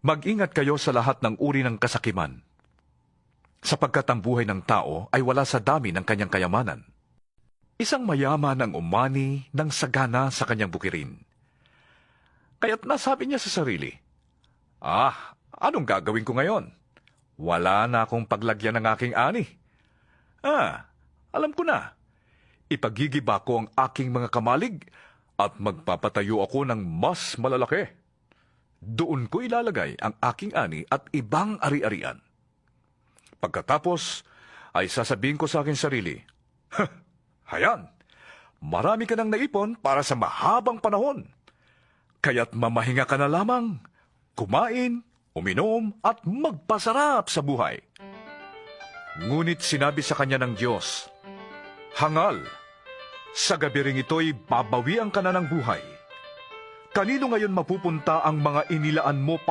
Mag-ingat kayo sa lahat ng uri ng kasakiman, sapagkat ang buhay ng tao ay wala sa dami ng kanyang kayamanan. Isang mayaman ang umani ng sagana sa kanyang bukirin. Kaya't nasabi niya sa sarili, anong gagawin ko ngayon? Wala na akong paglagyan ng aking ani. Alam ko na. Ipagigiba ko ang aking mga kamalig at magpapatayo ako ng mas malalaki. Doon ko ilalagay ang aking ani at ibang ari-arian. Pagkatapos ay sasabihin ko sa aking sarili, Hayan, marami ka nang naipon para sa mahabang panahon. Kaya't mamahinga ka na lamang, kumain, uminom at magpasarap sa buhay. Ngunit sinabi sa kanya ng Diyos, Hangal, sa gabi ring ito'y babawian ka na ng buhay. Kanino ngayon mapupunta ang mga inilaan mo